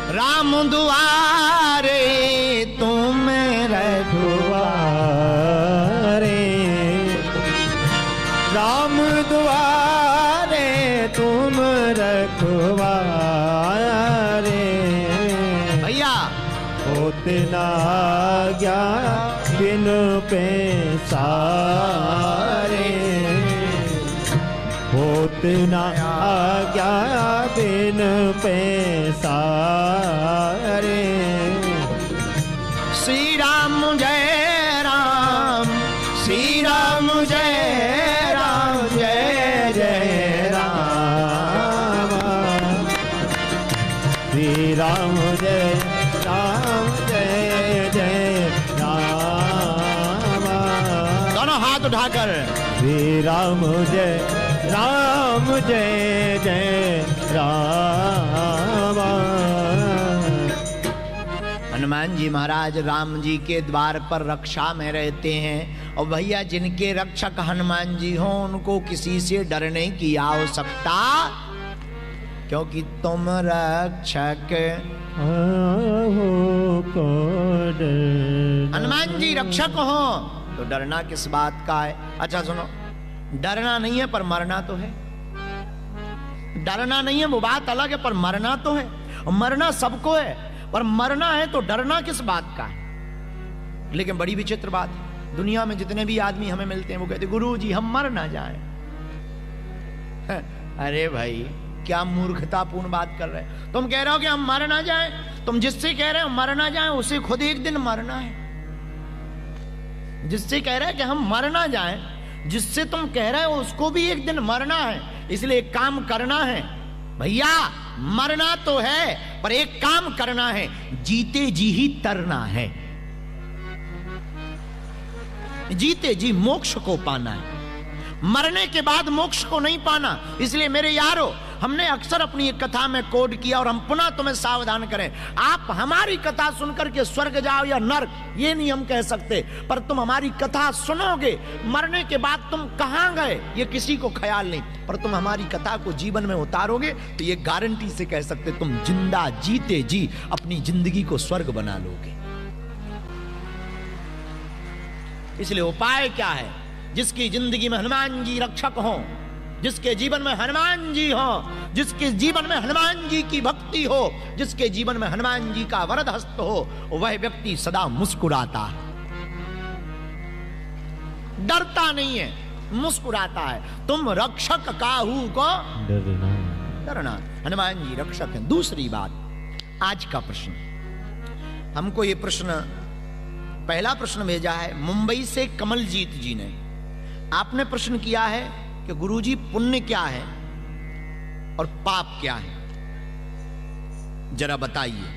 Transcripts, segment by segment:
राम दुआरे तुम रखवारे, राम दुआरे तुम रखवारे। भैया होते ना आज्ञा बिन पैसारे, होते ना आज्ञा बिन पैसारे। श्री राम जय राम, श्री राम जय राम, जय जय राम। श्री राम जय राम, जय जय राम। दोनों हाथ उठाकर श्री राम जय राम, जय जय राम। हनुमान जी महाराज राम जी के द्वार पर रक्षा में रहते हैं। और भैया जिनके रक्षक हनुमान जी हों उनको किसी से डरने की आवश्यकता, क्योंकि तुम रक्षक हनुमान जी रक्षक हो तो डरना किस बात का है। अच्छा सुनो, डरना नहीं है पर मरना तो है। डरना नहीं है वो बात अलग है, पर मरना तो है। मरना सबको है, पर मरना है तो डरना किस बात का है। लेकिन बड़ी विचित्र बात है, दुनिया में जितने भी आदमी हमें मिलते हैं वो कहते गुरुजी हम मर ना जाएं। अरे भाई क्या मूर्खतापूर्ण बात कर रहे हैं। तुम कह रहे हो कि हम मर ना जाएं, तुम जिससे कह रहे हो मर ना जाएं उसे खुद एक दिन मरना है। जिससे कह रहे हैं कि हम मर ना जाएं, जिससे तुम कह रहे हो उसको भी एक दिन मरना है। इसलिए एक काम करना है भैया, मरना तो है पर एक काम करना है, जीते जी ही तरना है। जीते जी मोक्ष को पाना है, मरने के बाद मोक्ष को नहीं पाना। इसलिए मेरे यारो, हमने अक्सर अपनी एक कथा में कोड किया और हम पुनः तुम्हें सावधान करें, आप हमारी कथा सुनकर के स्वर्ग जाओ या नर्क ये नहीं हम कह सकते, पर तुम हमारी कथा सुनोगे, मरने के बाद तुम कहां गए ये किसी को ख्याल नहीं, पर तुम हमारी कथा को जीवन में उतारोगे तो ये गारंटी से कह सकते तुम जिंदा जीते जी अपनी जिंदगी को स्वर्ग बना लोगे। इसलिए उपाय क्या है? जिसकी जिंदगी में हनुमान जी रक्षक हों, जिसके जीवन में हनुमान जी हो, जिसके जीवन में हनुमान जी की भक्ति हो, जिसके जीवन में हनुमान जी का वरद हस्त हो, वह व्यक्ति सदा मुस्कुराता है, डरता नहीं है, मुस्कुराता है। तुम रक्षक काहू को डरना। हनुमान जी रक्षक हैं। दूसरी बात, आज का प्रश्न, हमको ये प्रश्न, पहला प्रश्न भेजा है मुंबई से कमलजीत जी ने। आपने प्रश्न किया है कि गुरुजी पुण्य क्या है और पाप क्या है, जरा बताइए।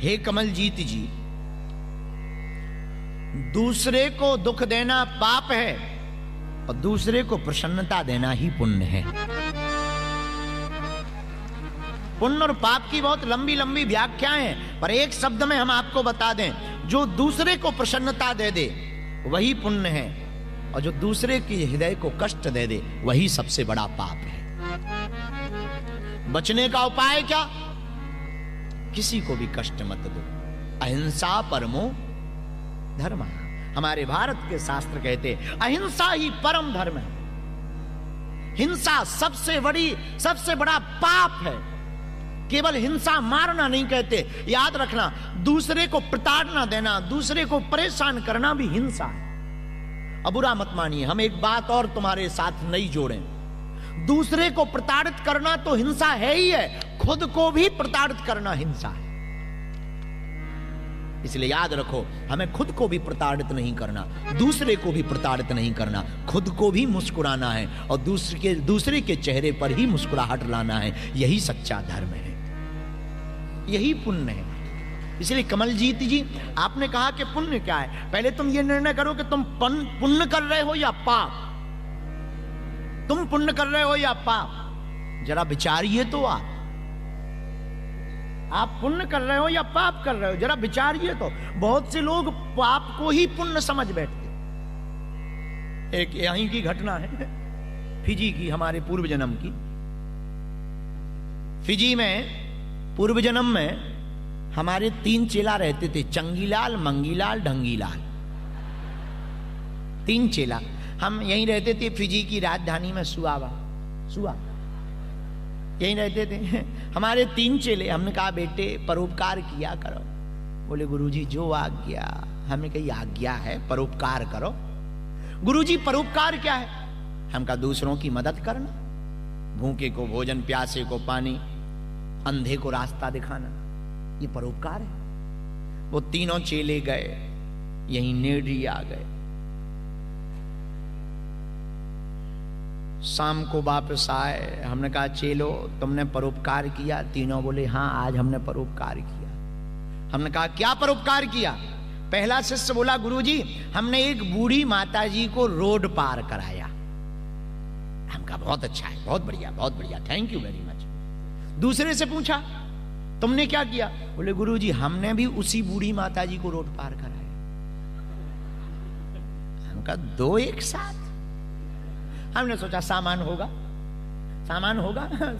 हे कमलजीत जी, दूसरे को दुख देना पाप है और दूसरे को प्रसन्नता देना ही पुण्य है। पुण्य और पाप की बहुत लंबी लंबी व्याख्याएं हैं, पर एक शब्द में हम आपको बता दें, जो दूसरे को प्रसन्नता दे दे वही पुण्य है, और जो दूसरे के हृदय को कष्ट दे दे वही सबसे बड़ा पाप है। बचने का उपाय क्या? किसी को भी कष्ट मत दो। अहिंसा परमो धर्म। हमारे भारत के शास्त्र कहते अहिंसा ही परम धर्म है। हिंसा सबसे बड़ा पाप है। केवल हिंसा मारना नहीं कहते, याद रखना, दूसरे को प्रताड़ना देना, दूसरे को परेशान करना भी हिंसा है। अब बुरा मत मानिए, हम एक बात और तुम्हारे साथ नहीं जोड़ें। दूसरे को प्रताड़ित करना तो हिंसा है ही है, खुद को भी प्रताड़ित करना हिंसा है। इसलिए याद रखो, हमें खुद को भी प्रताड़ित नहीं करना, दूसरे को भी प्रताड़ित नहीं करना, खुद को भी मुस्कुराना है और दूसरे के चेहरे पर ही मुस्कुराहट लाना है। यही सच्चा धर्म है, यही पुण्य है। इसलिए कमलजीत जी, आपने कहा कि पुण्य क्या है। पहले तुम ये निर्णय करो कि तुम पुण्य कर रहे हो या पाप। तुम पुण्य कर रहे हो या पाप, जरा विचारिए तो। आप पुण्य कर रहे हो या पाप कर रहे हो, जरा विचारिए तो। बहुत से लोग पाप को ही पुण्य समझ बैठते। एक यहीं की घटना है, फिजी की, हमारे पूर्व जन्म की। फिजी में पूर्व जन्म में हमारे 3 चेला रहते थे, चंगीलाल, मंगीलाल, ढंगीलाल। 3 चेला। हम यहीं रहते थे फिजी की राजधानी में, सुआ यहीं रहते थे। हमारे 3 चेले। हमने कहा बेटे परोपकार किया करो। बोले गुरुजी जो आज्ञा। हमने कही आज्ञा है परोपकार करो। गुरुजी परोपकार क्या है? हम कहा दूसरों की मदद करना, भूखे को भोजन, प्यासे को पानी, अंधे को रास्ता दिखाना, ये परोपकार है। वो तीनों चेले गए, यहीं नेडी आ गए। शाम को वापस आए। हमने कहा चेलो तुमने परोपकार किया? तीनों बोले हाँ आज हमने परोपकार किया। हमने कहा क्या परोपकार किया? पहला शिष्य बोला गुरुजी हमने एक बूढ़ी माता जी को रोड पार कराया। हम कहा बहुत अच्छा है, बहुत बढ़िया, थैंक यू वेरी मच। दूसरे से पूछा तुमने क्या किया? बोले गुरुजी हमने भी उसी बूढ़ी माता जी को रोड पार कराया। हम कहा 2 एक साथ? हमने सोचा सामान होगा,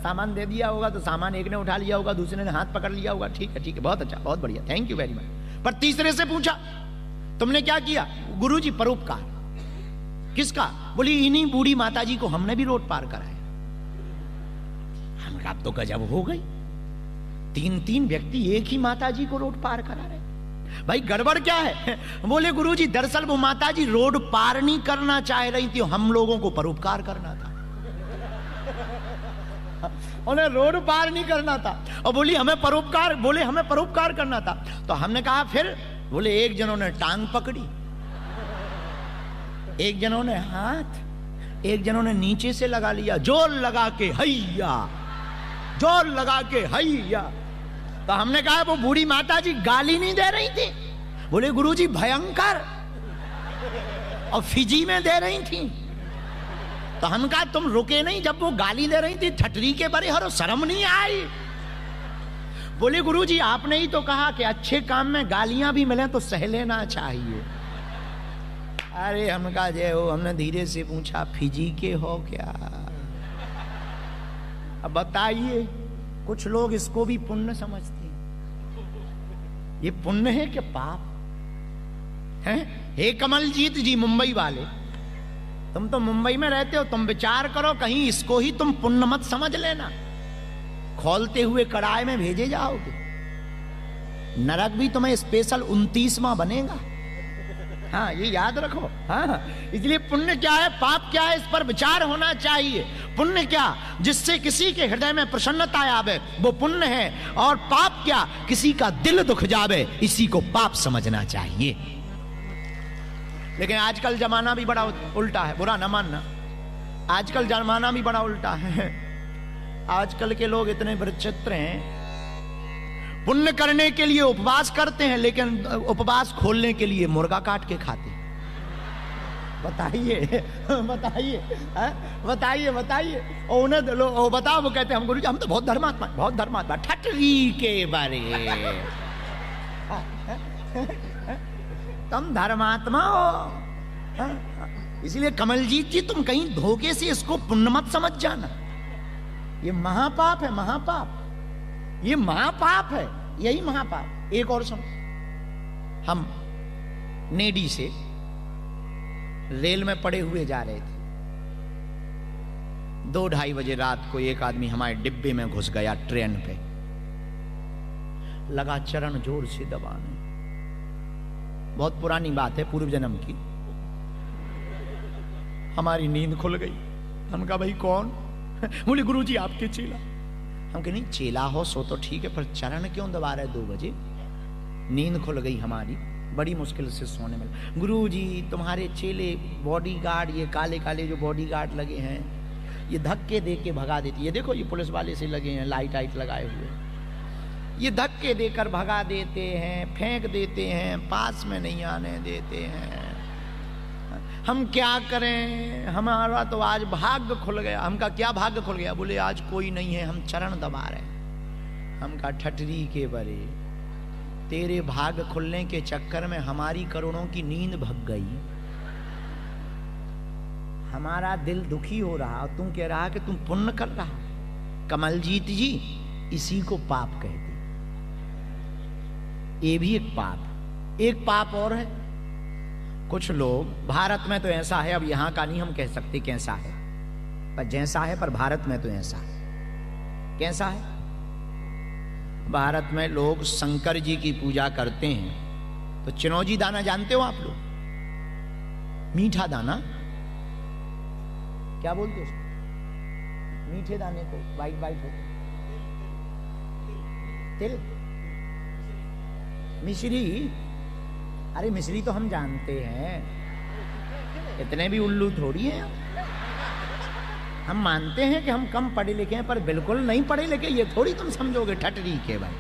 सामान दे दिया होगा तो सामान एक ने उठा लिया होगा, दूसरे ने हाथ पकड़ लिया होगा। ठीक है, बहुत अच्छा, बहुत बढ़िया, थैंक यू वेरी मच। पर तीसरे से पूछा तुमने क्या किया? गुरुजी परोपकार। किसका? बोली इन्हीं बूढ़ी माता जी को हमने भी रोड पार कराया। हम कहा अब तो गजब हो गई, 3 व्यक्ति एक ही माता जी को रोड पार करा रहे। भाई गड़बड़ क्या है? बोले गुरुजी दरअसल वो माता जी रोड पार नहीं करना चाह रही थी, हम लोगों को परोपकार करना था। उन्हें रोड पार नहीं करना था और बोले हमें परोपकार करना था। तो हमने कहा फिर? बोले एक जनों ने टांग पकड़ी, एक जनों ने हाथ, एक जनों ने नीचे से लगा लिया, जोर लगा के हैया। तो हमने कहा वो बूढ़ी माता जी गाली नहीं दे रही थी? बोले गुरुजी भयंकर, और फिजी में दे रही थी। तो हम कहा तुम रुके नहीं जब वो गाली दे रही थी, ठटरी के बरे हरो शर्म नहीं आई? बोले गुरुजी आपने ही तो कहा कि अच्छे काम में गालियां भी मिले तो सह लेना चाहिए। अरे हम कहा जय हो। हमने धीरे से पूछा फिजी के हो क्या? अब बताइए, कुछ लोग इसको भी पुण्य समझते हैं। ये पुण्य है कि पाप है? हे कमलजीत जी मुंबई वाले, तुम तो मुंबई में रहते हो, तुम विचार करो कहीं इसको ही तुम पुण्य मत समझ लेना। खोलते हुए कड़ाई में भेजे जाओगे, नरक भी तुम्हें स्पेशल 29वां बनेगा। हाँ ये याद रखो। हाँ इसलिए पुण्य क्या है, पाप क्या है, इस पर विचार होना चाहिए। पुण्य क्या? जिससे किसी के हृदय में प्रसन्नता आवे वो पुण्य है, और पाप क्या? किसी का दिल दुख जावे, इसी को पाप समझना चाहिए। लेकिन आजकल जमाना भी बड़ा उल्टा है, बुरा न मानना। आजकल जमाना भी बड़ा उल्टा है। आजकल के लोग इतने विचित्र हैं, पुण्य करने के लिए उपवास करते हैं लेकिन उपवास खोलने के लिए मुर्गा काट के खाते। बताइए। और उन्हें बताओ, वो कहते हैं हम गुरुजी हम तो बहुत धर्मात्मा। ठटरी के बारे तुम धर्मात्मा हो। इसलिए कमलजीत जी तुम कहीं धोखे से इसको पुण्य मत समझ जाना। ये महापाप है, ये महापाप है, यही महापाप। एक और सुन, हम नेडी से रेल में पड़े हुए जा रहे थे। 2-2:30 बजे रात को एक आदमी हमारे डिब्बे में घुस गया ट्रेन पे, लगा चरण जोर से दबाने। बहुत पुरानी बात है, पूर्व जन्म की। हमारी नींद खुल गई। हम कहा भाई कौन? बोले गुरुजी आपके चेला। हम कहे नहीं चेला हो सो तो ठीक है, पर चरण क्यों दबा रहे 2 बजे? नींद खुल गई हमारी, बड़ी मुश्किल से सोने में। गुरुजी तुम्हारे चेले बॉडीगार्ड, ये काले काले जो बॉडीगार्ड लगे हैं, ये धक्के दे के भगा देती है। देखो ये पुलिस वाले से लगे हैं, लाइट लगाए हुए, ये धक्के देकर भगा देते हैं, फेंक देते हैं, पास में नहीं आने देते हैं। हम क्या करें? हमारा तो आज भाग्य खुल गया। हम कहा क्या भाग्य खुल गया? बोले आज कोई नहीं है, हम चरण दबा रहे हैं। हम कहा ठटरी के बरे, तेरे भाग्य खुलने के चक्कर में हमारी करोड़ों की नींद भग गई। हमारा दिल दुखी हो रहा और तुम कह रहा कि तुम पुण्य कर रहा। कमलजीत जी इसी को पाप कहते। ये भी एक पाप और है। कुछ लोग, भारत में तो ऐसा है, अब यहां का नहीं हम कह सकते कैसा है, पर जैसा है, पर भारत में तो ऐसा है। कैसा है? भारत में लोग शंकर जी की पूजा करते हैं तो चिनौजी दाना जानते हो आप लोग? मीठा दाना, क्या बोलते हो उसको? मीठे दाने को, वाइट वाइट हो, तिल, मिश्री। अरे मिश्री तो हम जानते हैं, इतने भी उल्लू थोड़ी हैं। हम मानते हैं कि हम कम पढ़े लिखे हैं, पर बिल्कुल नहीं पढ़े लिखे, ये थोड़ी तुम समझोगे ठटरी के भाई।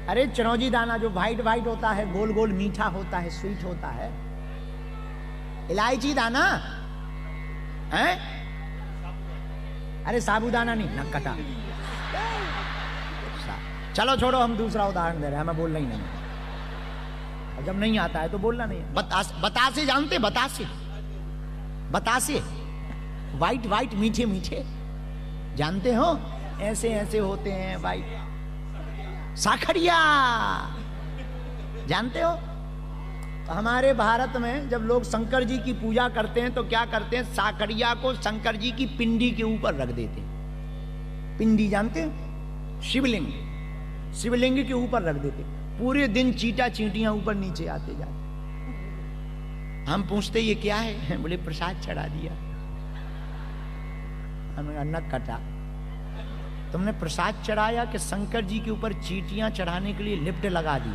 अरे चिनौजी दाना जो वाइट वाइट होता है, गोल गोल मीठा होता है, स्वीट होता है। इलायची दाना है? अरे साबूदाना नहीं, नक्कटा। चलो छोड़ो, हम दूसरा उदाहरण दे रहे हैं, हमें बोलना ही नहीं। और जब नहीं आता है तो बोलना नहीं। बतासे जानते? बतासे वाइट वाइट मीठे मीठे जानते हो? ऐसे ऐसे होते हैं वाइट। साखरिया जानते हो? तो हमारे भारत में जब लोग शंकर जी की पूजा करते हैं तो क्या करते हैं? साखरिया को शंकर जी की पिंडी के ऊपर रख देते हैं। पिंडी जानते हैं? शिवलिंग के ऊपर रख देते। पूरे दिन चीटा चींटियां ऊपर नीचे आते जाते। हम पूछते ये क्या है? बोले प्रसाद चढ़ा दिया। हमने नक कटा। तुमने प्रसाद चढ़ाया कि शंकर जी के ऊपर चींटियां चढ़ाने के लिए लिफ्ट लगा दी?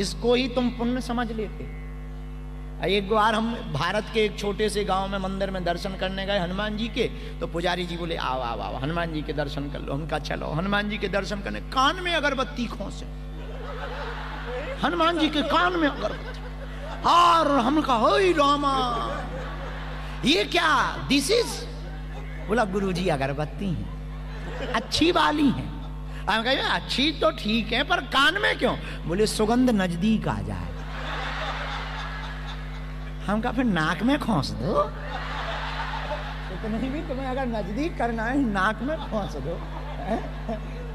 इसको ही तुम पुण्य समझ लेते। एक बार हम भारत के एक छोटे से गांव में मंदिर में दर्शन करने गए हनुमान जी के, तो पुजारी जी बोले आओ आओ आओ हनुमान जी के दर्शन कर लो। हमका चलो हनुमान जी के दर्शन करने। कान में अगरबत्ती खोसे, हनुमान जी के कान में अगरबत्ती। और हमका होई रामा, ये क्या? This is? बोला गुरुजी अगरबत्ती है, अच्छी वाली है। हम कहे अच्छी तो ठीक है, पर कान में क्यों? बोले सुगंध नजदीक आ जाए। हम कहा फिर नाक में खोस दो। इतने भी तुम्हें अगर नजदीक करना है, नाक में खोस दो,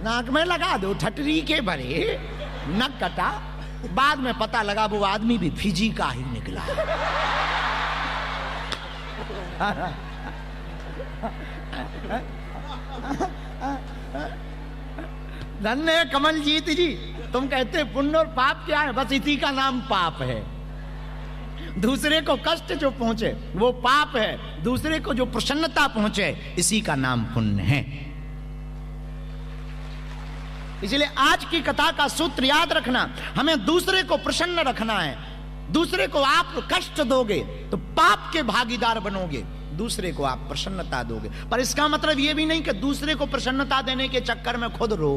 नाक में लगा दो। ठटरी के भरे नक कटा। बाद में पता लगा वो आदमी भी फिजी का ही निकला। धन्य कमलजीत जी, तुम कहते पुण्य और पाप क्या है? बस इसी का नाम पाप है। दूसरे को कष्ट जो पहुंचे वो पाप है, दूसरे को जो प्रसन्नता पहुंचे इसी का नाम पुण्य है। इसलिए आज की कथा का सूत्र याद रखना, हमें दूसरे को प्रसन्न रखना है। दूसरे को आप कष्ट दोगे तो पाप के भागीदार बनोगे, दूसरे को आप प्रसन्नता दोगे। पर इसका मतलब यह भी नहीं कि दूसरे को प्रसन्नता देने के चक्कर में खुद रो।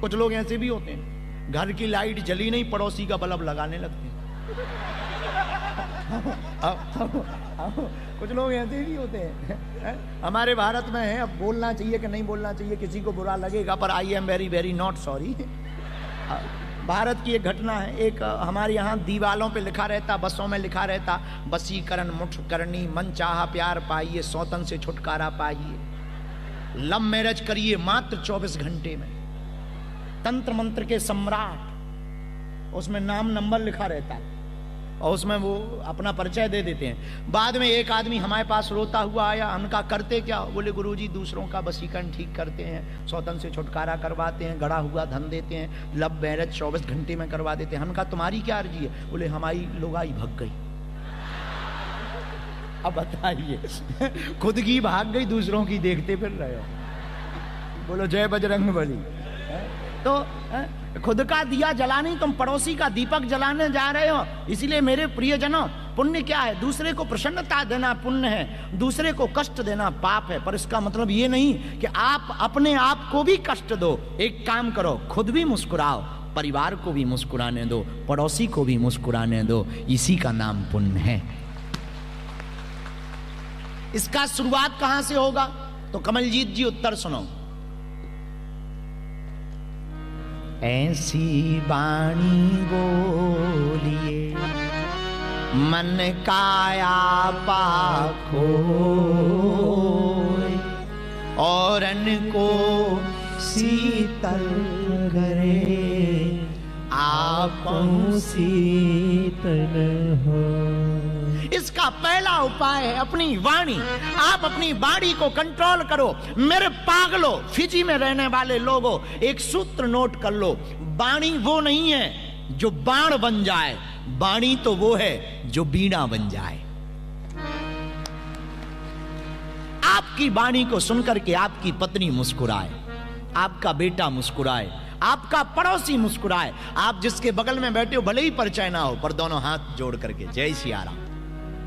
कुछ लोग ऐसे भी होते हैं, घर की लाइट जली नहीं, पड़ोसी का बल्ब लगाने लगते हैं। कुछ लोग ऐसे भी होते हैं। हमारे भारत में है, अब बोलना चाहिए कि नहीं बोलना चाहिए, किसी को बुरा लगेगा, पर I am very very not sorry. Bharat की एक घटना है। एक हमारे यहाँ दीवालों पे लिखा रहता, बसों में लिखा रहता, वशीकरण मुठ करनी, मन चाहा प्यार पाइए, सौतन से छुटकारा पाइए, लव मैरिज करिए मात्र 24 घंटे में। तंत्र मंत्र के सम्राट, उसमें नाम नंबर लिखा रहता है और उसमें वो अपना परिचय दे देते हैं। बाद में एक आदमी हमारे पास रोता हुआ आया। उनका करते क्या? बोले गुरुजी दूसरों का वशीकरण ठीक करते हैं, सौतन से छुटकारा करवाते हैं, गड़ा हुआ धन देते हैं, लव मैरिज 24 घंटे में करवा देते हैं। हमका तुम्हारी क्या अर्जी है? बोले हमारी लोगाई भग गई। अब बताइए, खुद की भाग गई, दूसरों की देखते फिर रहे हो। बोलो जय बजरंग बली। तो खुद का दिया जला नहीं, तुम पड़ोसी का दीपक जलाने जा रहे हो। इसलिए मेरे प्रियजनों, पुण्य क्या है? दूसरे को प्रसन्नता देना पुण्य है, दूसरे को कष्ट देना पाप है। पर इसका मतलब ये नहीं कि आप अपने आप को भी कष्ट दो। एक काम करो, खुद भी मुस्कुराओ, परिवार को भी मुस्कुराने दो, पड़ोसी को भी मुस्कुराने दो। इसी का नाम पुण्य है। इसका शुरुआत कहां से होगा? तो कमलजीत जी उत्तर सुनो। ऐसी वाणी बोलिए मन काया पाखो औरन को शीतल करे आप शीतल हो। इसका पहला उपाय है अपनी वाणी। आप अपनी वाणी को कंट्रोल करो। मेरे पागलों, फिजी में रहने वाले लोगों, एक सूत्र नोट कर लो। वाणी वो नहीं है जो बाण बन जाए, वाणी तो वो है जो बीड़ा बन जाए। आपकी वाणी को सुनकर के आपकी पत्नी मुस्कुराए, आपका बेटा मुस्कुराए, आपका पड़ोसी मुस्कुराए, आप जिसके बगल में बैठे हो भले ही परिचय ना हो, पर दोनों हाथ जोड़ करके जय सिया राम।